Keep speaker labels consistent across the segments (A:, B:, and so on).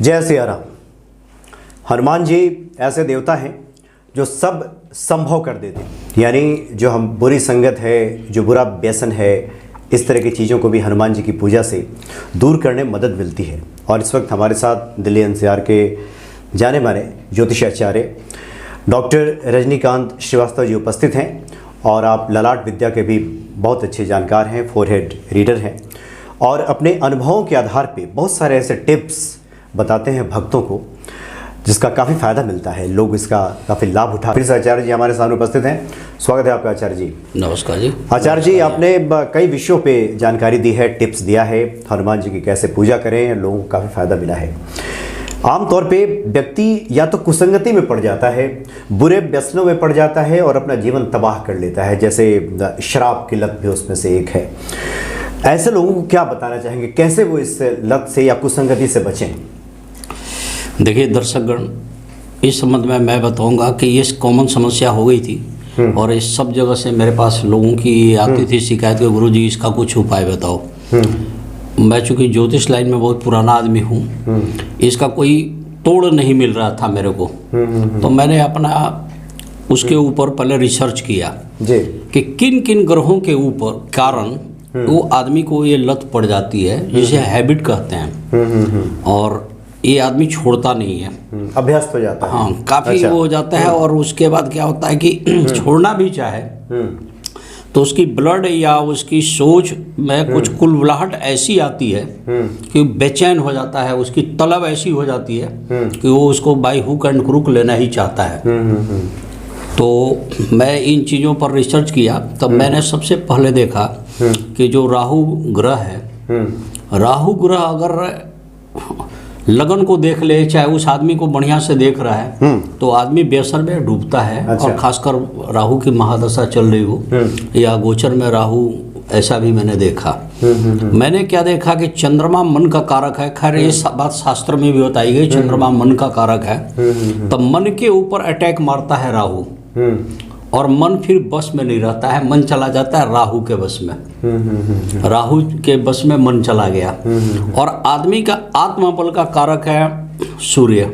A: जय सिया राम। हनुमान जी ऐसे देवता हैं जो सब संभव कर देते हैं, यानी जो हम बुरी संगत है, जो बुरा व्यसन है, इस तरह की चीज़ों को भी हनुमान जी की पूजा से दूर करने में मदद मिलती है। और इस वक्त हमारे साथ दिल्ली एनसीआर के जाने माने ज्योतिषाचार्य डॉक्टर रजनीकांत श्रीवास्तव जी उपस्थित हैं और आप ललाट विद्या के भी बहुत अच्छे जानकार हैं, फोरहेड रीडर हैं और अपने अनुभवों के आधार पे बहुत सारे ऐसे टिप्स बताते हैं भक्तों को जिसका काफ़ी फ़ायदा मिलता है, लोग इसका काफ़ी लाभ उठा। फिर से आचार्य जी हमारे सामने उपस्थित हैं। स्वागत है आपका आचार्य जी।
B: नमस्कार जी।
A: आचार्य जी, आपने कई विषयों पे जानकारी दी है, टिप्स दिया है, हनुमान जी की कैसे पूजा करें, लोगों को काफ़ी फ़ायदा मिला है। आमतौर पे व्यक्ति या तो कुसंगति में पड़ जाता है, बुरे व्यसनों में पड़ जाता है और अपना जीवन तबाह कर लेता है, जैसे शराब की लत भी उसमें से एक है। ऐसे लोगों को क्या बताना चाहेंगे, कैसे वो इस लत से या कुसंगति से बचें?
B: देखिए दर्शकगण, इस संबंध में मैं बताऊंगा कि ये कॉमन समस्या हो गई थी और इस सब जगह से मेरे पास लोगों की आती थी शिकायत कि गुरुजी इसका कुछ उपाय बताओ। मैं चूँकि ज्योतिष लाइन में बहुत पुराना आदमी हूँ, इसका कोई तोड़ नहीं मिल रहा था मेरे को, तो मैंने अपना उसके ऊपर पहले रिसर्च किया कि किन किन ग्रहों के ऊपर कारण वो आदमी को ये लत पड़ जाती है, जिसे हैबिट कहते हैं, और ये आदमी छोड़ता नहीं है,
A: अभ्यस्त हो जाता है।
B: हाँ, काफ़ी अच्छा। हो जाता है। और उसके बाद क्या होता है कि छोड़ना भी चाहे तो उसकी ब्लड या उसकी सोच में कुछ कुलबुलाहट ऐसी आती है कि बेचैन हो जाता है, उसकी तलब ऐसी हो जाती है कि वो उसको बाई हुक एंड क्रुक लेना ही चाहता है। तो मैं इन चीज़ों पर रिसर्च किया, तब मैंने सबसे पहले देखा कि जो राहु ग्रह है, राहु ग्रह अगर लगन को देख ले, चाहे उस आदमी को बढ़िया से देख रहा है, तो आदमी व्यसन में डूबता है। अच्छा। और खासकर राहु की महादशा चल रही हो या गोचर में राहु, ऐसा भी मैंने देखा। मैंने क्या देखा कि चंद्रमा मन का कारक है। खैर ये बात शास्त्र में भी बताई गई, चंद्रमा मन का कारक है, तो मन के ऊपर अटैक मारता है राहु और मन फिर बस में नहीं रहता है, मन चला जाता है राहु के बस में। राहु के बस में मन चला गया। और आदमी का आत्मबल का कारक है सूर्य।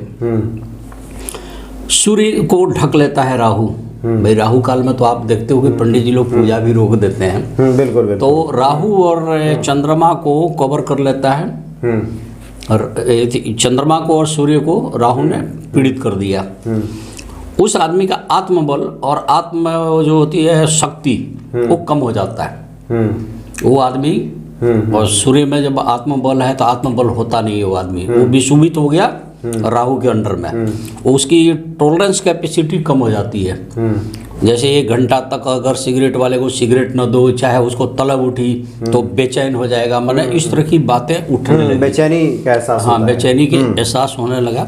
B: सूर्य को ढक लेता है राहु। भाई राहु काल में तो आप देखते हो कि पंडित जी लोग पूजा भी रोक देते हैं। बिल्कुल। तो राहु और चंद्रमा को कवर कर लेता है, और चंद्रमा को और सूर्य को राहु ने पीड़ित कर दिया। उस आदमी का आत्मबल और आत्म जो होती है शक्ति वो कम हो जाता है। वो आदमी, और सूर्य में जब आत्मबल है तो आत्मबल होता नहीं है, वो आदमी वो विशुभित हो गया राहु के अंडर में, उसकी टॉलरेंस कैपेसिटी कम हो जाती है। जैसे 1 घंटा तक अगर सिगरेट वाले को सिगरेट न दो, चाहे उसको तलब उठी तो बेचैन हो जाएगा, मैंने इस तरह की बातें उठने लगी, बेचैनी का एहसास, हाँ बेचैनी के एहसास होने लगा।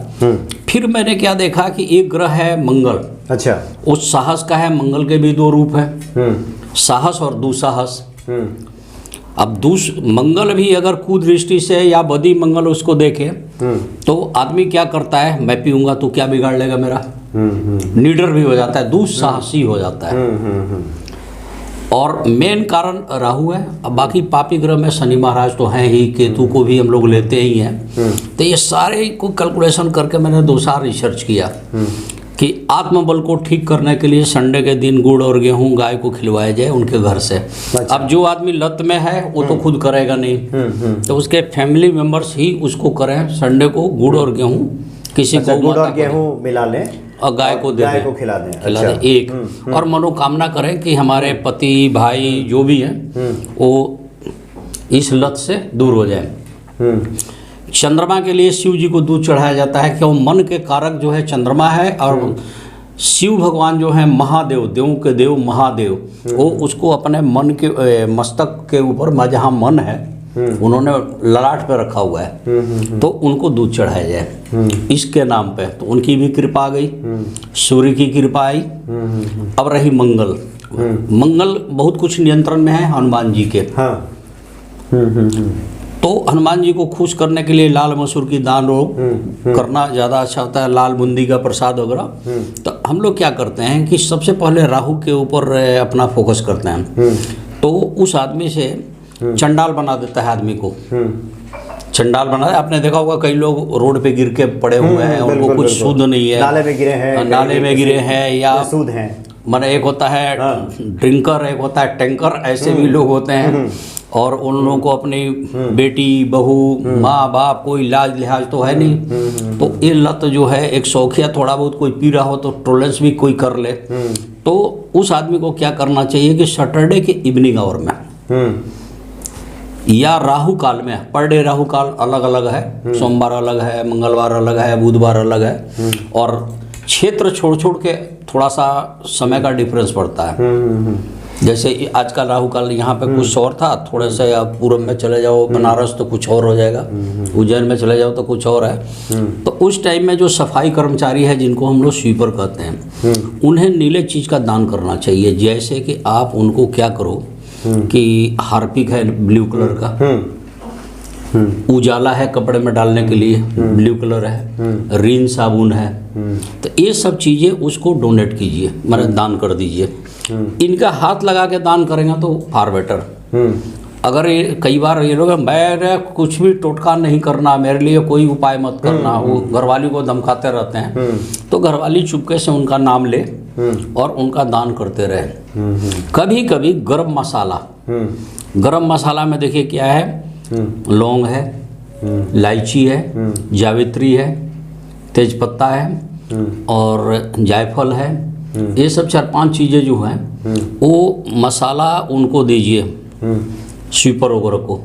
B: फिर मैंने क्या देखा कि एक ग्रह है मंगल। अच्छा। उस साहस का है, मंगल के भी 2 रूप है, साहस और दुस्साहस। अब मंगल भी अगर कुदृष्टि से या बदी मंगल उसको देखे तो आदमी क्या करता है, मैं पीऊंगा तो क्या बिगाड़ लेगा मेरा, नीडर भी हो जाता है, दुस्साहसी हो जाता है। और मेन कारण राहु है। अब बाकी पापी ग्रह में शनि महाराज तो हैं ही, केतु को भी हम लोग लेते ही हैं। तो ये सारे को कैलकुलेशन करके मैंने 2 साल रिसर्च किया कि आत्मबल को ठीक करने के लिए संडे के दिन गुड़ और गेहूं गाय को खिलवाया जाए उनके घर से। अच्छा। अब जो आदमी लत में है वो तो खुद करेगा नहीं, तो उसके फैमिली मेंबर्स ही उसको करें। संडे को गुड़ और गेहूं किसी को गुड़ और गेहूं मिला लें और गाय को खिला दें। अच्छा। एक और मनोकामना करें कि हमारे पति भाई जो भी हैं वो इस लत से दूर हो जाए। चंद्रमा के लिए शिव जी को दूध चढ़ाया जाता है, क्यों मन के कारक जो है चंद्रमा है, और शिव भगवान जो है महादेव, देवों के देव महादेव, वो उसको अपने मन के मस्तक के ऊपर जहाँ मन है उन्होंने ललाट पे रखा हुआ है, तो उनको दूध चढ़ाया जाए इसके नाम पे। तो उनकी भी कृपा आ गई, सूर्य की कृपा आई। अब रही मंगल। मंगल बहुत कुछ नियंत्रण में है हनुमान जी के। तो हनुमान जी को खुश करने के लिए लाल मसूर की दान करना ज़्यादा अच्छा होता है, लाल बूंदी का प्रसाद वगैरह। तो हम लोग क्या करते हैं कि सबसे पहले राहु के ऊपर अपना फोकस करते हैं, तो उस आदमी से चंडाल बना देता है आदमी को, चंडाल बना है। आपने देखा होगा कई लोग रोड पे गिर के पड़े हुए हैं, उनको
A: बिल्कुल,
B: कुछ
A: बिल्कुल।
B: सूद नहीं है,
A: नाले में गिरे हैं,
B: नाले में गिरे हैं, या
A: सूद हैं।
B: माने एक होता है
A: हाँ।
B: ड्रिंकर, एक होता है टैंकर, ऐसे भी लोग होते हैं। और उन लोगों को अपनी बेटी, बहू, माँ बाप, कोई इलाज लिहाज तो है नहीं, तो ये लत जो है, एक शौकिया थोड़ा बहुत कोई पी रहा हो तो टॉलरेंस भी कोई कर ले, तो उस आदमी को क्या करना चाहिए कि सैटरडे के इवनिंग आवर में या राहु काल में, पर डे राहु काल अलग अलग है, सोमवार अलग है, मंगलवार अलग है, बुधवार अलग है, और क्षेत्र छोड़ छोड़ के थोड़ा सा समय का डिफरेंस पड़ता है। जैसे आज का राहु काल यहाँ पे कुछ और था, थोड़े से आप पूर्व में चले जाओ बनारस तो कुछ और हो जाएगा, उज्जैन में चले जाओ तो कुछ और है। तो उस टाइम में जो सफाई कर्मचारी है, जिनको हम लोग स्वीपर कहते हैं, उन्हें नीले चीज़ का दान करना चाहिए। जैसे कि आप उनको क्या करो कि हार्पिक है ब्लू कलर का, उजाला है कपड़े में डालने के लिए ब्लू कलर है, रिन साबुन है, तो ये सब चीज़ें उसको डोनेट कीजिए, माने दान कर दीजिए। इनका हाथ लगा के दान करेंगे तो फार बेटर। अगर ये कई बार ये लोग मेरे कुछ भी टोटका नहीं करना, मेरे लिए कोई उपाय मत करना, वो घरवाली को धमकाते रहते हैं, तो घरवाली चुपके से उनका नाम ले और उनका दान करते रहे। कभी कभी गरम मसाला में देखिए क्या है, लौंग है, इलायची है, जावित्री है, तेजपत्ता है और जायफल है, ये सब 4-5 चीज़ें जो हैं वो मसाला उनको दीजिए, स्वीपर वगैरह को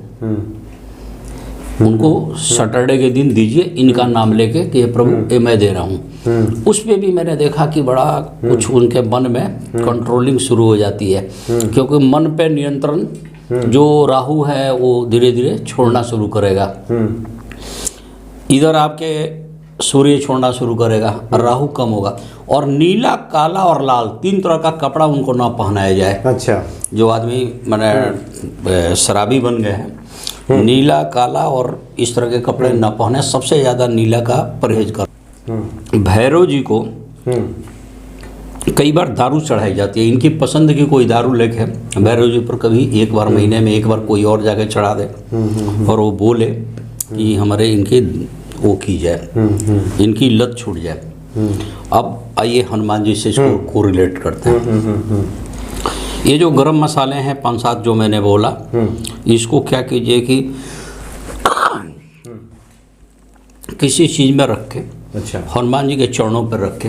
B: उनको सैटरडे के दिन दीजिए, इनका नाम लेके कि ये प्रभु ये मैं दे रहा हूँ। उस पर भी मैंने देखा कि बड़ा कुछ उनके मन में कंट्रोलिंग शुरू हो जाती है, क्योंकि मन पे नियंत्रण जो राहु है वो धीरे धीरे छोड़ना शुरू करेगा। इधर आपके सूर्य छोड़ना शुरू करेगा, राहु कम होगा। और नीला, काला और लाल 3 तरह का कपड़ा उनको ना पहनाया जाए। अच्छा, जो आदमी मैंने शराबी बन गए हैं, नीला, काला और इस तरह के कपड़े ना पहने, सबसे ज़्यादा नीला का परहेज कर। भैरव जी को कई बार दारू चढ़ाई जाती है, इनकी पसंद की कोई दारू लेके भैरव जी पर कभी एक बार महीने में एक बार कोई और जाके चढ़ा दे और वो बोले कि हमारे इनके वो की जाए, इनकी लत छूट जाए। अब आइए हनुमान जी से इसको कोरिलेट करते हैं। ये जो गरम मसाले हैं 5-7 जो मैंने बोला, इसको क्या कीजिए कि किसी चीज़ में रख के, अच्छा, हनुमान जी के चरणों पर रख के,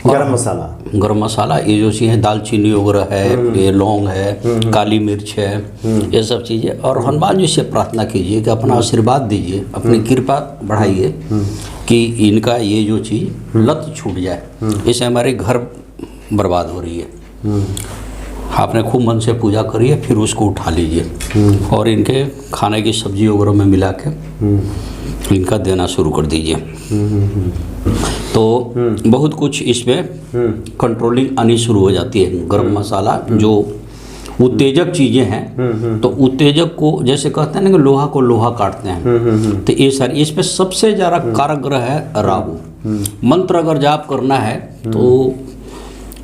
B: गरम मसाला ये जो चीज़ें दालचीनी वगैरह है, ये लौंग है, काली मिर्च है, ये सब चीज़ें, और हनुमान जी से प्रार्थना कीजिए कि अपना आशीर्वाद दीजिए, अपनी कृपा बढ़ाइए कि इनका ये जो चीज़ लत छूट जाए, इससे हमारे घर बर्बाद हो रही है। आपने खूब मन से पूजा करिए, फिर उसको उठा लीजिए और इनके खाने की सब्जी वगैरह में मिला के इनका देना शुरू कर दीजिए। तो बहुत कुछ इसमें कंट्रोलिंग आनी शुरू हो जाती है। गरम मसाला जो उत्तेजक चीज़ें हैं, तो उत्तेजक को जैसे कहते हैं ना कि लोहा को लोहा काटते हैं, तो ये सारी, इस पे सबसे ज़्यादा कारक ग्रह है राहु। मंत्र अगर जाप करना है तो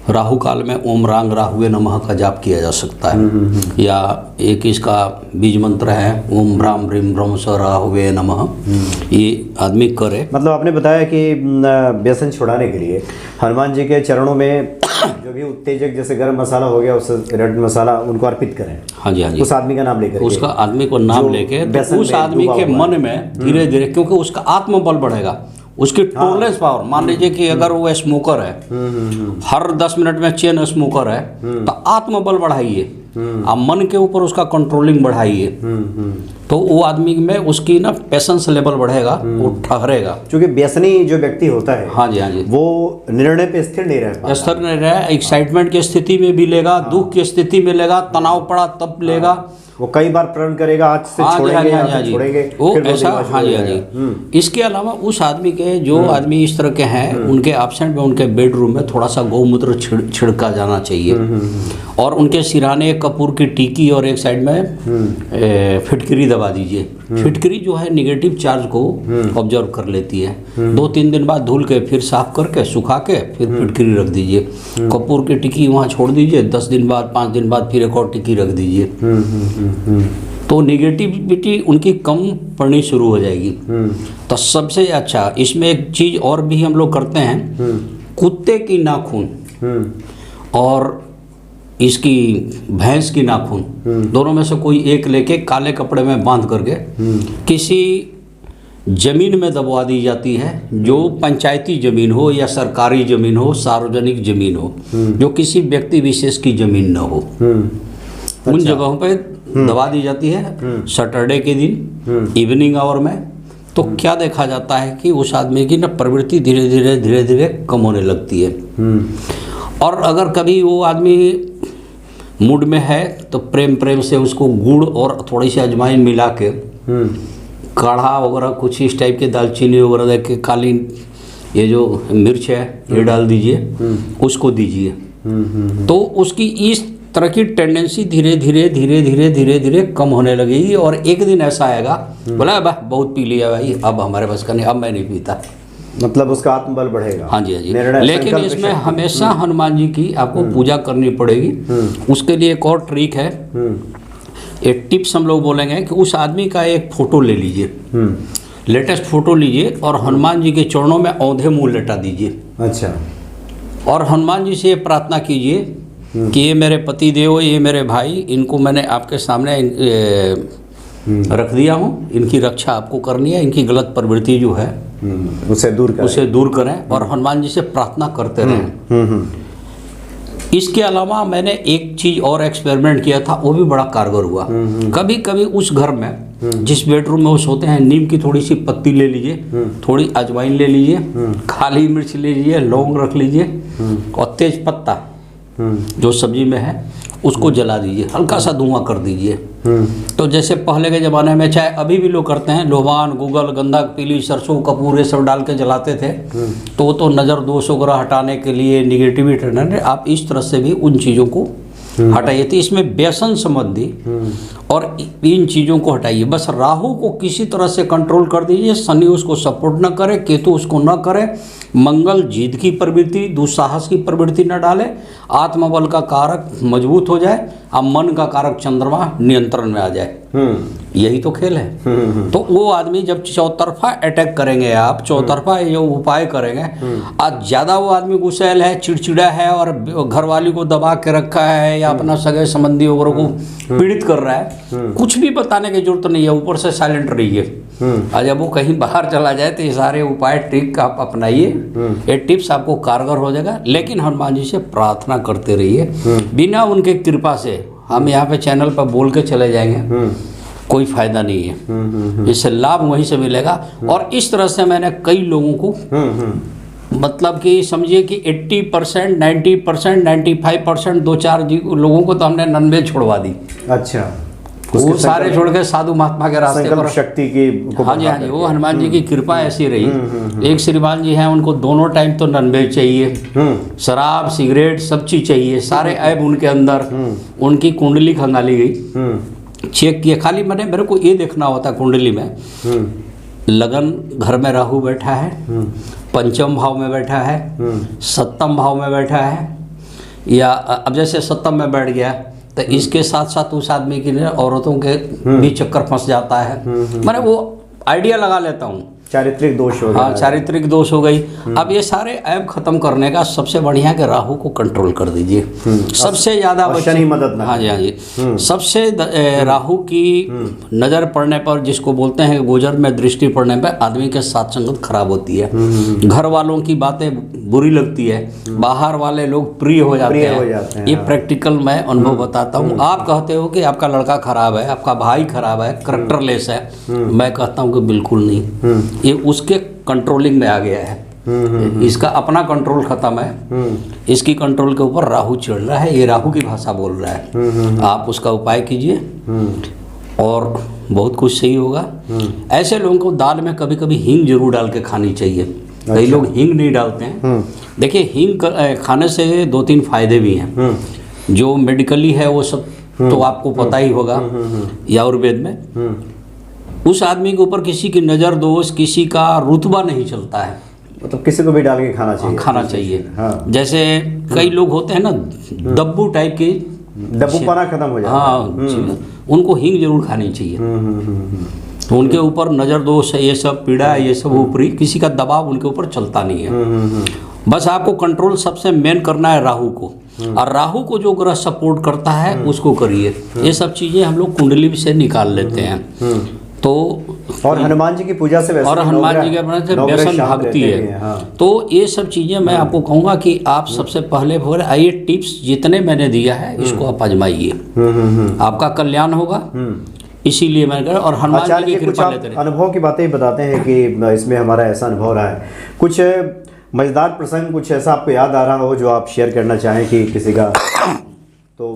B: राहु काल में ओम रांग राहुवे नमः का जाप किया जा सकता है, या एक इसका बीज मंत्र है ओम ब्राम ब्रीम ब्रह्म स राहुवे नमः, ये आदमी करे।
A: मतलब आपने बताया कि व्यसन छुड़ाने के लिए हनुमान जी के चरणों में जो भी उत्तेजक जैसे गरम मसाला हो गया, उस रेड मसाला उनको अर्पित करें।
B: हाँ जी, हाँ जी,
A: उस आदमी का नाम लेकर,
B: उसका आदमी को नाम लेके, तो उस आदमी के मन में धीरे धीरे, क्योंकि उसका आत्मबल बढ़ेगा, उसकी टॉलरेंस पावर। मान लीजिए कि अगर वो स्मोकर है, हर 10 मिनट में चेन स्मोकर है, तो आत्मबल बढ़ाइए, आप मन के ऊपर उसका कंट्रोलिंग बढ़ाइए, तो वो आदमी में उसकी ना पेशेंस लेवल बढ़ेगा, वो ठहरेगा।
A: क्योंकि व्यसनी जो व्यक्ति होता है,
B: हाँ जी, हाँ जी,
A: वो निर्णय पे स्थिर नहीं रह,
B: स्थिर नहीं रहे, एक्साइटमेंट की स्थिति में भी लेगा, दुख की स्थिति में लेगा, तनाव पड़ा तब लेगा,
A: वो कई बार प्रण करेगा आज से छोड़ेंगे, छोड़ेंगे,
B: वो ऐसा। हाँ जी, हाँ जी। इसके अलावा उस आदमी के जो आदमी इस तरह के हैं, उनके एब्सेंट में उनके बेडरूम में थोड़ा सा गौमूत्र छिड़का जाना चाहिए, और उनके सिराने एक कपूर की टिक्की और एक साइड में फिटकरी दबा दीजिए। फिटकरी जो है निगेटिव चार्ज को ऑब्जर्व कर लेती है। 2-3 दिन बाद धुल के फिर साफ करके सुखा के फिर फिटकरी रख दीजिए। कपूर की टिक्की वहाँ छोड़ दीजिए, 10 दिन बाद 5 दिन बाद फिर एक और टिक्की रख दीजिए। तो निगेटिविटी उनकी कम पड़नी शुरू हो जाएगी। तो सबसे अच्छा इसमें एक चीज़ और भी हम लोग करते हैं, कुत्ते की नाखून और इसकी भैंस की नाखून दोनों में से कोई एक लेके काले कपड़े में बांध करके किसी जमीन में दबवा दी जाती है, जो पंचायती जमीन हो या सरकारी जमीन हो, सार्वजनिक जमीन हो, जो किसी व्यक्ति विशेष की जमीन न हो, उन जगहों पे दबा दी जाती है सैटरडे के दिन इवनिंग आवर में। तो क्या देखा जाता है कि उस आदमी की ना प्रवृत्ति धीरे धीरे कम होने लगती है। और अगर कभी वो आदमी मूड में है तो प्रेम से उसको गुड़ और थोड़ी सी अजवाइन मिला के काढ़ा वगैरह कुछ इस टाइप के, दालचीनी वगैरह दे के, काली ये जो मिर्च है ये डाल दीजिए, उसको दीजिए। तो उसकी इस तरह की टेंडेंसी धीरे धीरे कम होने लगेगी। और एक दिन ऐसा आएगा, बोला वाह बहुत पी लिया भाई, अब हमारे बस का नहीं, अब मैं नहीं पीता।
A: मतलब उसका आत्मबल बढ़ेगा।
B: हाँ जी, हाँ जी। लेकिन इसमें हमेशा हनुमान जी की आपको पूजा करनी पड़ेगी। उसके लिए एक और ट्रिक है, एक टिप्स हम लोग बोलेंगे कि उस आदमी का एक फोटो ले लीजिए, लेटेस्ट फोटो लीजिए और हनुमान जी के चरणों में औंधे मुंह लेटा दीजिए।
A: अच्छा।
B: और हनुमान जी से प्रार्थना कीजिए कि ये मेरे पति देव, ये मेरे भाई, इनको मैंने आपके सामने रख दिया हूँ, इनकी रक्षा आपको करनी है, इनकी गलत प्रवृत्ति जो है
A: उसे दूर
B: करें और हनुमान जी से प्रार्थना करते रहें। इसके अलावा मैंने एक चीज़ और एक्सपेरिमेंट किया था, वो भी बड़ा कारगर हुआ। कभी कभी उस घर में जिस बेडरूम में वो सोते हैं, नीम की थोड़ी सी पत्ती ले लीजिए, थोड़ी अजवाइन ले लीजिए, काली मिर्च ले लीजिए, लौंग रख लीजिए और तेज पत्ता जो सब्जी में है उसको जला दीजिए, हल्का सा धुआं कर दीजिए। तो जैसे पहले के ज़माने में, चाहे अभी भी लोग करते हैं, लोबान, गूगल, गंधक, पीली सरसों, कपूर ये सब डाल के जलाते थे, तो वो तो नज़र दोष वगैरह हटाने के लिए, निगेटिविटी हटाने, आप इस तरह से भी उन चीज़ों को हटाइए। तो इसमें व्यसन संबंधी और इन चीज़ों को हटाइए। बस राहु को किसी तरह से कंट्रोल कर दीजिए, शनि उसको सपोर्ट न करे, केतु उसको न करे, मंगल जिद की प्रवृत्ति, दुस्साहस की प्रवृत्ति न डाले, आत्मबल का कारक मजबूत हो जाए, अब मन का कारक चंद्रमा नियंत्रण में आ जाए। यही तो खेल है। तो वो आदमी जब चौतरफा अटैक करेंगे, आप चौतरफा ये उपाय करेंगे, आज ज़्यादा वो आदमी गुस्सैल है, चिड़चिड़ा है और घरवाली को दबा के रखा है या अपना सगे संबंधी वगैरह को पीड़ित कर रहा है, कुछ भी बताने की जरूरत नहीं है, ऊपर से साइलेंट रहिए। और जब वो कहीं बाहर चला जाए तो ये सारे उपाय ट्रिक आप अपनाइए, ये टिप्स आपको कारगर हो जाएगा। लेकिन हनुमान जी से प्रार्थना करते रहिए, बिना उनके कृपा से हम यहाँ पे चैनल पर बोल के चले जाएंगे, कोई फायदा नहीं है। इससे लाभ वहीं से मिलेगा। और इस तरह से मैंने कई लोगों को मतलब कि समझिए कि 80%, 90%, 95%, 2-4 लोगों को तो हमने नॉनवेज छोड़वा दी।
A: अच्छा।
B: वो सारे छोड़ के साधु महात्मा के रास्ते पर
A: शक्ति की।
B: हाँ जी, हाँ जी, वो हनुमान जी की कृपा ऐसी रही। एक श्रीमान जी हैं, उनको दोनों टाइम तो नॉनवेज चाहिए, शराब, सिगरेट, सब चीज़ चाहिए, सारे ऐब उनके अंदर। उनकी कुंडली खंगाली गई, चेक किए, खाली मेरे को ये देखना होता कुंडली में, लगन घर में राहु बैठा है, पंचम भाव में बैठा है, सप्तम भाव में बैठा है, या अब जैसे सप्तम में बैठ गया तो इसके साथ साथ उस आदमी की औरतों के भी चक्कर फंस जाता है। मैंने वो आइडिया लगा लेता हूँ,
A: चारित्रिक दोष हो गया।
B: हाँ, चारित्रिक दोष हो गई। अब ये सारे ऐप खत्म करने का सबसे बढ़िया कि राहु को कंट्रोल कर दीजिए। सबसे ज़्यादा
A: शनि मदद ना।
B: हाँ जी, हाँ जी। सबसे राहु की नज़र पड़ने पर, जिसको बोलते हैं गोचर में दृष्टि पड़ने पर, आदमी के साथ संगत खराब होती है, घर वालों की बातें बुरी लगती है, बाहर वाले लोग प्रिय हो जाते हैं। ये प्रैक्टिकल मैं अनुभव बताता हूँ। आप कहते हो कि आपका लड़का खराब है, आपका भाई खराब है, करैक्टरलेस है, मैं कहता हूँ कि बिल्कुल नहीं, ये उसके कंट्रोलिंग में आ गया है। इसका अपना कंट्रोल खत्म है, इसकी कंट्रोल के ऊपर राहु चढ़ रहा है, ये राहु की भाषा बोल रहा है। आप उसका उपाय कीजिए और बहुत कुछ सही होगा। ऐसे लोगों को दाल में कभी कभी हींग जरूर डाल के खानी चाहिए। कई लोग हींग नहीं डालते हैं। देखिए, हींग खाने से 2-3 फायदे भी हैं, जो मेडिकली है वो सब तो आपको पता ही होगा, या आयुर्वेद में उस आदमी के ऊपर किसी की नज़र दोष, किसी का रुतबा नहीं चलता है,
A: मतलब किसी को भी डाल के खाना चाहिए।
B: खाना चाहिए।
A: हाँ।
B: जैसे कई लोग होते हैं ना, दब्बू टाइप की
A: डब्बूपना खत्म हो जाता है।
B: हाँ, उनको हींग जरूर खानी चाहिए। तो उनके ऊपर नज़र दोष है, ये सब पीड़ा है, ये सब ऊपरी किसी का दबाव उनके ऊपर चलता नहीं है। बस आपको कंट्रोल सबसे मेन करना है राहु को, और राहु को जो ग्रह सपोर्ट करता है उसको करिए। ये सब चीज़ें हम लोग कुंडली से निकाल लेते हैं। तो
A: और हनुमान जी की पूजा से वैसे
B: और हनुमान जी के अपने से व्यसन भागती है।
A: हाँ।
B: तो ये सब चीज़ें मैं आपको कहूँगा कि आप सबसे पहले ये टिप्स जितने मैंने दिया है इसको आप आजमाइए, आपका कल्याण होगा। इसीलिए मैंने कहा, और हनुमान जी की कृपा लेते रहे।
A: अनुभव की बातें ही बताते हैं कि इसमें हमारा ऐसा अनुभव रहा है। कुछ मजेदार प्रसंग, कुछ ऐसा आपको याद आ रहा हो जो आप शेयर करना चाहें कि किसी का, तो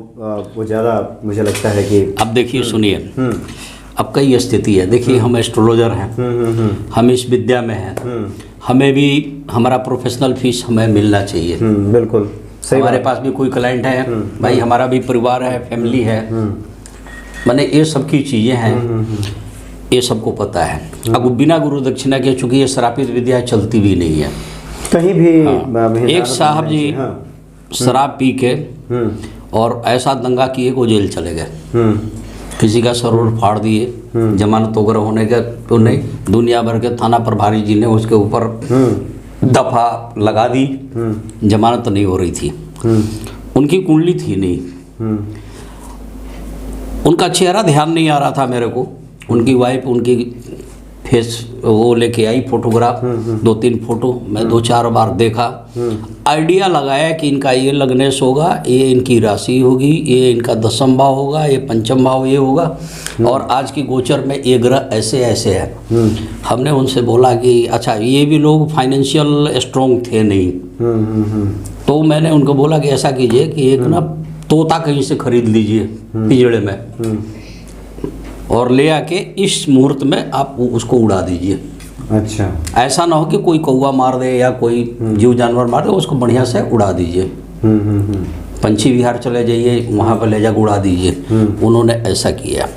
A: वो ज़्यादा मुझे लगता है कि
B: अब देखिए सुनिए, अब कई स्थिति है। देखिए हम एस्ट्रोलॉजर हैं, हम इस विद्या में हैं, हमें भी हमारा प्रोफेशनल फीस हमें मिलना चाहिए।
A: बिल्कुल सही।
B: हमारे पास भी कोई क्लाइंट है भाई, हमारा भी परिवार है, फैमिली है, मैंने ये सब की चीज़ें हैं, ये सबको पता है। अब बिना गुरु दक्षिणा के, चूँकि ये श्रापित विद्या चलती भी नहीं है
A: कहीं भी।
B: हाँ। एक साहब जी शराब पी के और ऐसा दंगा किए को जेल चले गए, किसी का सरोवर फाड़ दिए, जमानत वगैरह होने के तो नहीं, दुनिया भर के थाना प्रभारी जी ने उसके ऊपर दफा लगा दी, जमानत नहीं हो रही थी। उनकी कुंडली थी नहीं, उनका चेहरा ध्यान नहीं आ रहा था मेरे को। उनकी वाइफ उनकी फेस वो लेके आई फोटोग्राफ, 2-3 फोटो मैं 2-4 बार देखा, आइडिया लगाया कि इनका ये लग्नेश होगा, ये इनकी राशि होगी, ये इनका 10th भाव होगा, ये 5th भाव ये होगा, और आज की गोचर में ये ग्रह ऐसे ऐसे है। हमने उनसे बोला कि अच्छा, ये भी लोग फाइनेंशियल स्ट्रॉन्ग थे नहीं, तो मैंने उनको बोला कि ऐसा कीजिए कि एक ना तोता कहीं से खरीद लीजिए पिंजड़े में, और ले आके इस मुहूर्त में आप उसको उड़ा दीजिए।
A: अच्छा,
B: ऐसा ना हो कि कोई कौवा मार दे या कोई जीव जानवर मार दे, उसको बढ़िया से उड़ा दीजिए। पंछी विहार चले जाइए, वहाँ पर ले जाकर उड़ा दीजिए। उन्होंने ऐसा किया।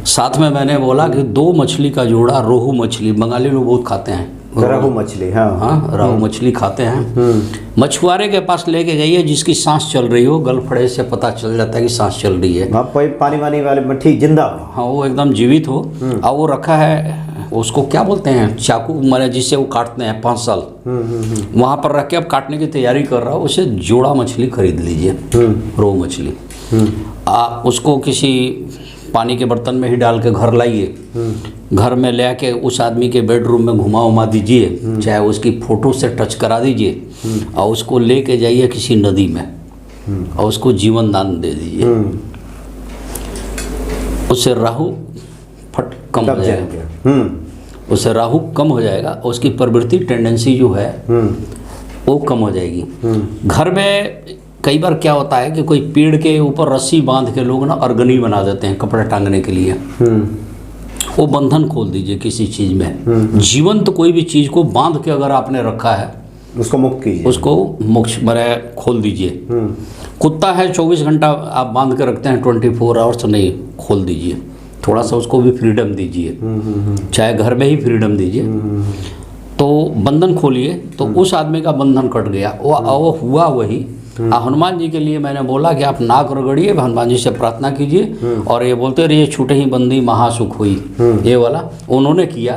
B: साथ में मैंने बोला कि 2 मछली का जोड़ा, रोहू मछली, बंगाली लोग बहुत खाते हैं
A: रोहू मछली। हाँ,
B: रोहू मछली खाते हैं। मछुआरे के पास लेके जाइए, जिसकी सांस चल रही हो, गलफड़े से पता चल जाता है कि सांस चल रही है।
A: पानी वानी वाले मछली जिंदा,
B: हाँ, वो एकदम जीवित हो। और वो रखा है, उसको क्या बोलते हैं, चाकू मारे जिससे वो काटते हैं 5 साल, वहाँ पर रख के अब काटने की तैयारी कर रहा हो, उसे जोड़ा मछली खरीद लीजिए, रोहू मछली। उसको किसी पानी के बर्तन में ही डाल के घर लाइए, घर में ले आके उस आदमी के बेडरूम में घुमा दीजिए, चाहे उसकी फ़ोटो से टच करा दीजिए, और उसको लेके जाइए किसी नदी में और उसको जीवन दान दे दीजिए। उससे राहु फट कम हो जाएगा, उससे राहु कम हो जाएगा, उसकी प्रवृत्ति टेंडेंसी जो है वो कम हो जाएगी। घर में कई बार क्या होता है कि कोई पेड़ के ऊपर रस्सी बांध के लोग ना अर्गनी बना देते हैं कपड़े टांगने के लिए, वो बंधन खोल दीजिए किसी चीज़ में। जीवंत कोई भी चीज़ को बांध के अगर आपने रखा है,
A: उसको मुक्त कीजिए,
B: उसको मोक्ष बरे खोल दीजिए। कुत्ता है 24 घंटा आप बांध के रखते हैं, 24 आवर्स नहीं, खोल दीजिए, थोड़ा सा उसको भी फ्रीडम दीजिए, चाहे घर में ही फ्रीडम दीजिए। तो बंधन खोलिए, तो उस आदमी का बंधन कट गया, वो हुआ वही। हनुमान जी के लिए मैंने बोला कि आप नाक रगड़िए, हनुमान जी से प्रार्थना कीजिए, और ये बोलते रहिए छूटे ही बंदी महासुख हुई, ये वाला उन्होंने किया,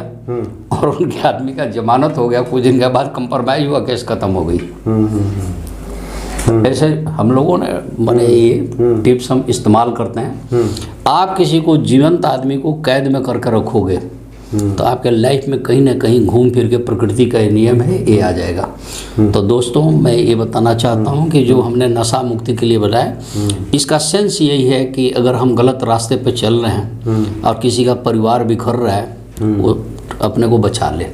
B: और उनके आदमी का जमानत हो गया। कुछ दिन के बाद कंप्रोमाइज हुआ, केस खत्म हो गई। ऐसे हम लोगों ने मैंने ये टिप्स हम इस्तेमाल करते हैं। आप किसी को जीवंत आदमी को कैद में करके रखोगे तो आपके लाइफ में कहीं ना कहीं घूम फिर के प्रकृति का नियम है, ये आ जाएगा। तो दोस्तों, मैं ये बताना चाहता हूँ कि जो हमने नशा मुक्ति के लिए बताया, इसका सेंस यही है कि अगर हम गलत रास्ते पे चल रहे हैं और किसी का परिवार बिखर रहा है, वो अपने को बचा ले।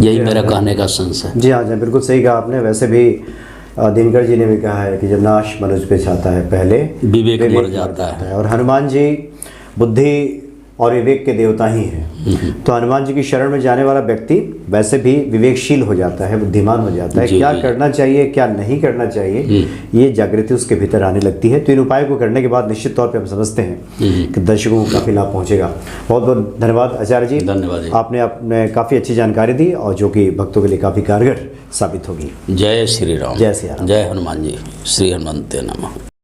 B: यही मेरा कहने का सेंस है।
A: जी हाँ जी, बिल्कुल सही कहा आपने। वैसे भी दिनकर जी ने भी कहा है कि जब नाश मनुष्य पे छाता है, पहले
B: विवेक मर जाता है।
A: और हनुमान जी बुद्धि और विवेक के देवता ही हैं। तो हनुमान जी की शरण में जाने वाला व्यक्ति वैसे भी विवेकशील हो जाता है, बुद्धिमान हो जाता है। क्या करना चाहिए, क्या नहीं करना चाहिए, ये जागृति उसके भीतर आने लगती है। तो इन उपायों को करने के बाद निश्चित तौर पे हम समझते हैं कि दर्शकों को काफ़ी लाभ पहुंचेगा। बहुत बहुत धन्यवाद आचार्य जी,
B: धन्यवाद।
A: आपने काफ़ी अच्छी जानकारी दी और जो कि भक्तों के लिए काफ़ी कारगर साबित होगी।
B: जय श्री राम,
A: जय श्री राम,
B: जय हनुमान जी, श्री हनुमंते नमः।